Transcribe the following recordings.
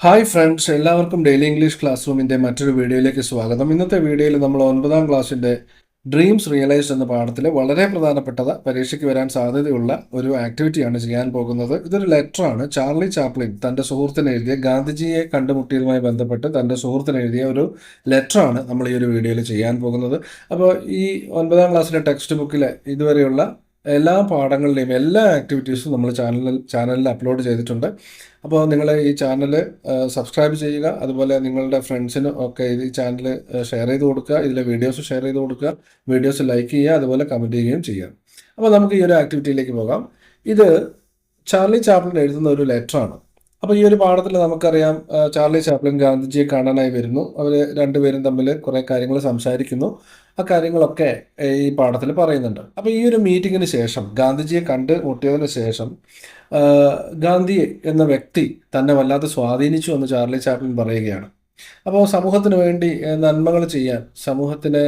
Hi friends, എല്ലാവർക്കും daily English class റൂമിൻ്റെ മറ്റൊരു വീഡിയോയിലേക്ക് സ്വാഗതം. ഇന്നത്തെ വീഡിയോയിൽ നമ്മൾ 9ാം ക്ലാസ്സിൻ്റെ ഡ്രീംസ് റിയലൈസ്ഡ് എന്ന പാഠത്തിൽ വളരെ പ്രധാനപ്പെട്ടത് പരീക്ഷയ്ക്ക് വരാൻ സാധ്യതയുള്ള ഒരു ആക്ടിവിറ്റിയാണ് ചെയ്യാൻ പോകുന്നത്. ഇതൊരു ലെറ്ററാണ്. ചാർലി ചാപ്ലിൻ തൻ്റെ സുഹൃത്തിന് എഴുതിയ, ഗാന്ധിജിയെ കണ്ടുമുട്ടിയതുമായി ബന്ധപ്പെട്ട് തൻ്റെ സുഹൃത്തിന് എഴുതിയ ഒരു ലെറ്ററാണ് നമ്മൾ ഈ ഒരു വീഡിയോയിൽ ചെയ്യാൻ പോകുന്നത്. അപ്പോൾ ഈ 9ാം ക്ലാസ്സിലെ ടെക്സ്റ്റ് ബുക്കിലെ ഇതുവരെയുള്ള എല്ലാ പാഠങ്ങളുടെയും എല്ലാ ആക്ടിവിറ്റീസും നമ്മൾ ചാനലിൽ അപ്ലോഡ് ചെയ്തിട്ടുണ്ട്. അപ്പോൾ നിങ്ങൾ ഈ ചാനൽ സബ്സ്ക്രൈബ് ചെയ്യുക. അതുപോലെ നിങ്ങളുടെ ഫ്രണ്ട്സിനും ഒക്കെ ഈ ചാനൽ ഷെയർ ചെയ്ത് കൊടുക്കുക. ഇതിലെ വീഡിയോസ് ഷെയർ ചെയ്ത് കൊടുക്കുക. വീഡിയോസ് ലൈക്ക് ചെയ്യുക, അതുപോലെ കമൻറ്റ് ചെയ്യുകയും ചെയ്യുക. അപ്പോൾ നമുക്ക് ഈ ഒരു ആക്ടിവിറ്റിയിലേക്ക് പോകാം. ഇത് ചാർലി ചാപ്ലിൻ എഴുതുന്ന ഒരു ലെറ്ററാണ്. അപ്പോൾ ഈ ഒരു പാഠത്തിൽ നമുക്കറിയാം, ചാർലി ചാപ്ലിൻ ഗാന്ധിജിയെ കാണാനായി വരുന്നു. അവർ രണ്ടുപേരും തമ്മിൽ കുറേ കാര്യങ്ങൾ സംസാരിക്കുന്നു. ആ കാര്യങ്ങളൊക്കെ ഈ പാഠത്തിൽ പറയുന്നുണ്ട്. അപ്പോൾ ഈ ഒരു മീറ്റിങ്ങിന് ശേഷം, ഗാന്ധിജിയെ കണ്ട് മുട്ടിയതിന് ശേഷം, ഗാന്ധി എന്ന വ്യക്തി തന്നെ വല്ലാതെ സ്വാധീനിച്ചു എന്ന് ചാർലി ചാപ്ലിൻ പറയുകയാണ്. അപ്പോൾ സമൂഹത്തിന് വേണ്ടി നന്മകൾ ചെയ്യാൻ, സമൂഹത്തിനെ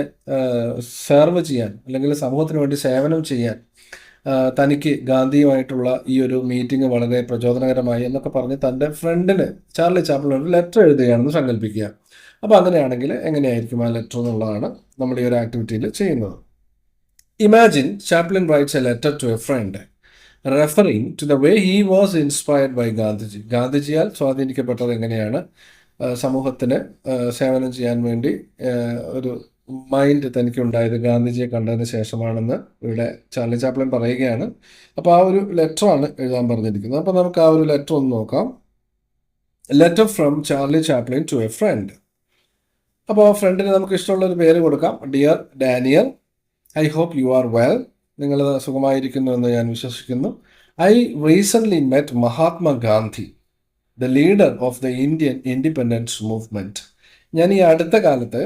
സെർവ് ചെയ്യാൻ, അല്ലെങ്കിൽ സമൂഹത്തിന് വേണ്ടി സേവനം ചെയ്യാൻ തനിക്ക് ഗാന്ധിയുമായിട്ടുള്ള ഈ ഒരു മീറ്റിംഗ് വളരെ പ്രചോദനകരമായി എന്നൊക്കെ പറഞ്ഞ് തൻ്റെ ഫ്രണ്ടിന്, ചാർലി ചാപ്ലിൻ, ഒരു ലെറ്റർ എഴുതുകയാണെന്ന് സങ്കല്പിക്കുക. അപ്പോൾ അങ്ങനെയാണെങ്കിൽ എങ്ങനെയായിരിക്കും ആ ലെറ്റർ എന്നുള്ളതാണ് നമ്മൾ ഈ ഒരു ആക്ടിവിറ്റിയിൽ ചെയ്യുന്നത്. Imagine Chaplin writes a letter to a friend referring to the way he was inspired by Gandhiji. ഗാന്ധിജിയാൽ സ്വാധീനിക്കപ്പെട്ടത് എങ്ങനെയാണ്, സമൂഹത്തിന് സേവനം ചെയ്യാൻ വേണ്ടി ഒരു മൈൻഡ് തനിക്കുണ്ടായത് ഗാന്ധിജിയെ കണ്ടതിന് ശേഷമാണെന്ന് ഇവിടെ ചാർലി ചാപ്ലിൻ പറയുകയാണ്. അപ്പോൾ ആ ഒരു ലെറ്ററാണ് എഴുതാൻ പറഞ്ഞിരിക്കുന്നത്. അപ്പോൾ നമുക്ക് ആ ഒരു ലെറ്റർ ഒന്ന് നോക്കാം. Letter from Charlie Chaplin to a friend. അപ്പോൾ ഫ്രണ്ടിന് നമുക്ക് ഇഷ്ടമുള്ള ഒരു പേര് കൊടുക്കാം. Dear Daniel, I hope you are well. നിങ്ങൾ സുഖമായിരിക്കുന്നു എന്ന് ഞാൻ വിശ്വസിക്കുന്നു. I recently met Mahatma Gandhi, the leader of the Indian independence movement. ഞാൻ ഈ അടുത്ത കാലത്ത്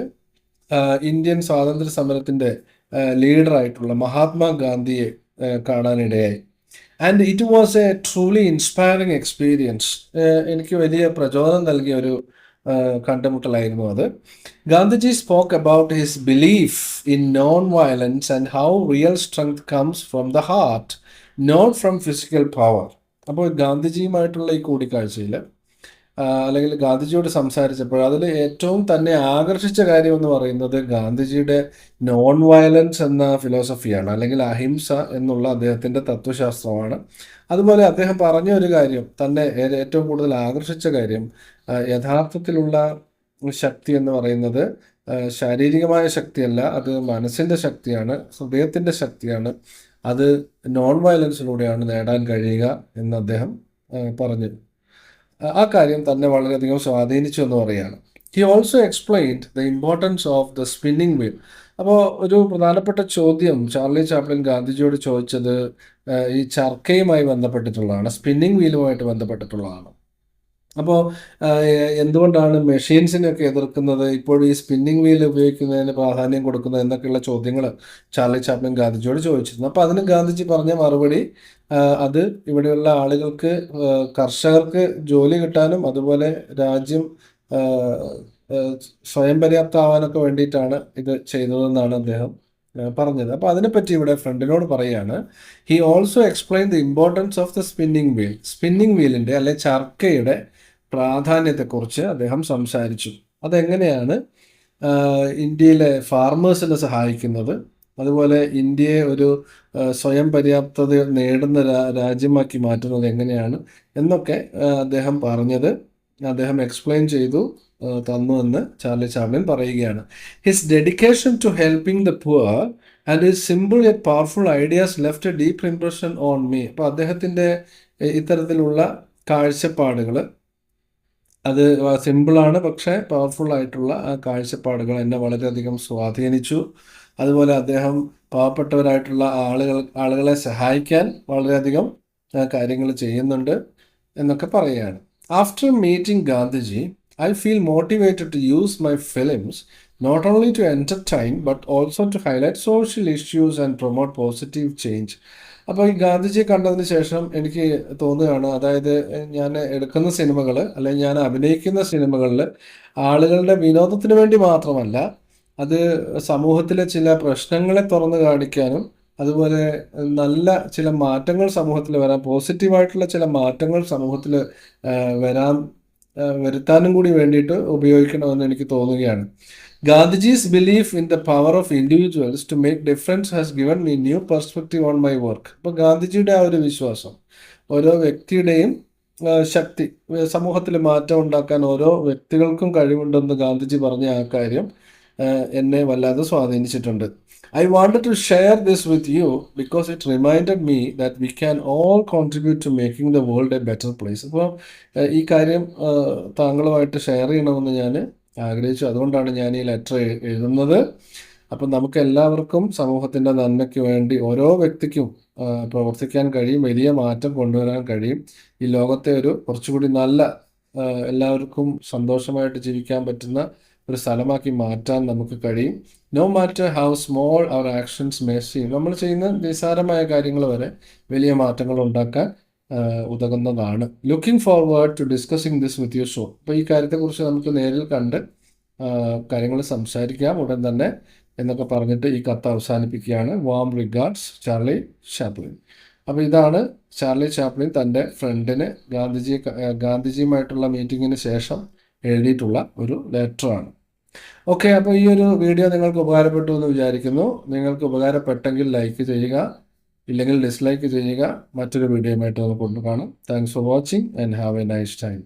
ഇന്ത്യൻ സ്വാതന്ത്ര്യ സമരത്തിൻ്റെ ലീഡറായിട്ടുള്ള മഹാത്മാഗാന്ധിയെ കാണാനിടയായി. And it was a truly inspiring experience. എനിക്ക് വലിയ പ്രചോദനം നൽകിയ ഒരു കണ്ടുമുട്ടലായിരുന്നു അത്. Gandhiji spoke about his belief in non violence and how real strength comes from the heart, not from physical power. അപ്പോൾ ഗാന്ധിജിയുമായിട്ടുള്ള ഈ കൂടിക്കാഴ്ചയിൽ, അല്ലെങ്കിൽ ഗാന്ധിജിയോട് സംസാരിച്ചപ്പോൾ അതിൽ ഏറ്റവും തന്നെ ആകർഷിച്ച കാര്യം എന്ന് പറയുന്നത് ഗാന്ധിജിയുടെ നോൺ വയലൻസ് എന്ന ഫിലോസഫിയാണ്, അല്ലെങ്കിൽ അഹിംസ എന്നുള്ള അദ്ദേഹത്തിൻ്റെ തത്വശാസ്ത്രമാണ്. അതുപോലെ അദ്ദേഹം പറഞ്ഞ ഒരു കാര്യം, തന്നെ ഏറ്റവും കൂടുതൽ ആകർഷിച്ച കാര്യം, യഥാർത്ഥത്തിലുള്ള ശക്തി എന്ന് പറയുന്നത് ശാരീരികമായ ശക്തിയല്ല, അത് മനസ്സിൻ്റെ ശക്തിയാണ്, ഹൃദയത്തിൻ്റെ ശക്തിയാണ്. അത് നോൺ വയലൻസിലൂടെയാണ് നേടാൻ കഴിയുക എന്ന് അദ്ദേഹം പറഞ്ഞു. ആ കാര്യം തന്നെ വളരെയധികം സ്വാധീനിച്ചു എന്ന് പറയുകയാണ്. He also explained the importance of the spinning wheel. അപ്പോൾ ഒരു പ്രധാനപ്പെട്ട ചോദ്യം ചാർലി ചാപ്ലിൻ ഗാന്ധിജിയോട് ചോദിച്ചത് ഈ ചർക്കയുമായി ബന്ധപ്പെട്ടിട്ടുള്ളതാണ്, സ്പിന്നിങ് വീലുമായിട്ട് ബന്ധപ്പെട്ടിട്ടുള്ളതാണ്. അപ്പോൾ എന്തുകൊണ്ടാണ് മെഷീൻസിനെയൊക്കെ എതിർക്കുന്നത്, ഇപ്പോൾ ഈ സ്പിന്നിങ് വീൽ ഉപയോഗിക്കുന്നതിന് പ്രാധാന്യം കൊടുക്കുന്നത് എന്നൊക്കെയുള്ള ചോദ്യങ്ങൾ ചാർലി ചാപ്ലിൻ ഗാന്ധിജിയോട് ചോദിച്ചിരുന്നു. അപ്പോൾ അതിന് ഗാന്ധിജി പറഞ്ഞ മറുപടി, അത് ഇവിടെയുള്ള ആളുകൾക്ക്, കർഷകർക്ക് ജോലി കിട്ടാനും അതുപോലെ രാജ്യം സ്വയം പര്യാപ്തമാവാനൊക്കെ വേണ്ടിയിട്ടാണ് ഇത് ചെയ്തതെന്നാണ് അദ്ദേഹം പറഞ്ഞത്. അപ്പോൾ അതിനെപ്പറ്റി ഇവിടെ ഫ്രണ്ടിനോട് പറയുകയാണ്. He also explain the importance of the spinning wheel. Spinning വീലിൻ്റെ, അല്ലെ ചർക്കയുടെ പ്രാധാന്യത്തെക്കുറിച്ച് അദ്ദേഹം സംസാരിച്ചു. അതെങ്ങനെയാണ് ഇന്ത്യയിലെ ഫാർമേഴ്സിനെ സഹായിക്കുന്നത്, അതുപോലെ ഇന്ത്യയെ ഒരു സ്വയം പര്യാപ്തത നേടുന്ന രാജ്യമാക്കി മാറ്റുന്നത് എങ്ങനെയാണ് എന്നൊക്കെ അദ്ദേഹം പറഞ്ഞത്, അദ്ദേഹം എക്സ്പ്ലെയിൻ ചെയ്തു തന്നു എന്ന് ചാർലി ചാപ്ലിൻ പറയുകയാണ്. His dedication to helping the poor and his simple yet powerful ideas left a deep impression on me. അപ്പോൾ അദ്ദേഹത്തിൻ്റെ ഇത്തരത്തിലുള്ള കാഴ്ചപ്പാടുകൾ, അത് സിമ്പിളാണ് പക്ഷേ പവർഫുൾ ആയിട്ടുള്ള ആ കാഴ്ചപ്പാടുകൾ എന്നെ വളരെയധികം സ്വാധീനിച്ചു. അതുപോലെ അദ്ദേഹം പാവപ്പെട്ടവരായിട്ടുള്ള ആളുകളെ സഹായിക്കാൻ വളരെയധികം കാര്യങ്ങൾ ചെയ്യുന്നുണ്ട് എന്നൊക്കെ പറയുകയാണ്. After meeting Gandhiji, I feel motivated to use my films not only to entertain but also to highlight social issues and promote positive change. അപ്പോൾ ഈ ഗാന്ധിജിയെ കണ്ടതിന് ശേഷം എനിക്ക് തോന്നുകയാണ്, അതായത് ഞാൻ എടുക്കുന്ന സിനിമകൾ, അല്ലെങ്കിൽ ഞാൻ അഭിനയിക്കുന്ന സിനിമകളിൽ ആളുകളുടെ വിനോദത്തിന് വേണ്ടി മാത്രമല്ല, അത് സമൂഹത്തിലെ ചില പ്രശ്നങ്ങളെ തുറന്നു കാണിക്കാനും അതുപോലെ നല്ല ചില മാറ്റങ്ങൾ സമൂഹത്തിൽ വരാൻ, പോസിറ്റീവായിട്ടുള്ള ചില മാറ്റങ്ങൾ സമൂഹത്തിൽ വരാൻ വരുത്താനും കൂടി വേണ്ടിയിട്ട് ഉപയോഗിക്കണമെന്ന് എനിക്ക് തോന്നുകയാണ്. Gandhiji's belief in the power of individuals to make difference has given me new perspective on my work. അപ്പോൾ ഗാന്ധിജിയുടെ ആ ഒരു വിശ്വാസം, ഓരോ വ്യക്തിയുടെയും ശക്തി, സമൂഹത്തിൽ മാറ്റം ഉണ്ടാക്കാൻ ഓരോ വ്യക്തികൾക്കും കഴിവുണ്ടെന്ന് ഗാന്ധിജി പറഞ്ഞ ആ കാര്യം എന്നെ വല്ലാതെ സ്വാധീനിച്ചിട്ടുണ്ട്. I wanted to share this with you because it reminded me that we can all contribute to making the world a better place. അപ്പോൾ ഈ കാര്യം താങ്കളുമായിട്ട് ഷെയർ ചെയ്യണമെന്ന് ഞാൻ ആഗ്രഹിച്ചു. അതുകൊണ്ടാണ് ഞാൻ ഈ ലെറ്റർ എഴുതുന്നത്. അപ്പം നമുക്ക് എല്ലാവർക്കും സമൂഹത്തിൻ്റെ നന്മയ്ക്ക് വേണ്ടി ഓരോ വ്യക്തിക്കും പ്രവർത്തിക്കാൻ കഴിയും, വലിയ മാറ്റം കൊണ്ടുവരാൻ കഴിയും. ഈ ലോകത്തെ ഒരു കുറച്ചുകൂടി നല്ല, എല്ലാവർക്കും സന്തോഷമായിട്ട് ജീവിക്കാൻ പറ്റുന്ന ഒരു സ്ഥലമാക്കി മാറ്റാൻ നമുക്ക് കഴിയും. No matter how small our actions may seem. നമ്മൾ ചെയ്യുന്ന നിസ്സാരമായ കാര്യങ്ങൾ വരെ വലിയ മാറ്റങ്ങൾ ഉണ്ടാക്കാൻ ഉതകുന്നതാണ്. Looking forward to discussing this with you so. അപ്പോൾ ഈ കാര്യത്തെക്കുറിച്ച് നമുക്ക് നേരിൽ കണ്ട് കാര്യങ്ങൾ സംസാരിക്കാം ഉടൻ തന്നെ എന്നൊക്കെ പറഞ്ഞിട്ട് ഈ കത്ത് അവസാനിപ്പിക്കുകയാണ്. Warm regards, Charlie Chaplin. അപ്പോൾ ഇതാണ് ചാർലി ചാപ്ലിൻ തൻ്റെ ഫ്രണ്ടിന് ഗാന്ധിജിയുമായിട്ടുള്ള മീറ്റിങ്ങിന് ശേഷം എഴുതിയിട്ടുള്ള ഒരു ലെറ്ററാണ്. ഓക്കെ, അപ്പോൾ ഈ ഒരു വീഡിയോ നിങ്ങൾക്ക് ഉപകാരപ്പെട്ടു എന്ന് വിചാരിക്കുന്നു. നിങ്ങൾക്ക് ഉപകാരപ്പെട്ടെങ്കിൽ ലൈക്ക് ചെയ്യുക, ഇല്ലെങ്കിൽ ഡിസ്ലൈക്ക് ചെയ്യുക. മറ്റൊരു വീഡിയോയുമായിട്ട് നമുക്ക് കൊണ്ടു കാണാം. Thanks for watching and have A nice time.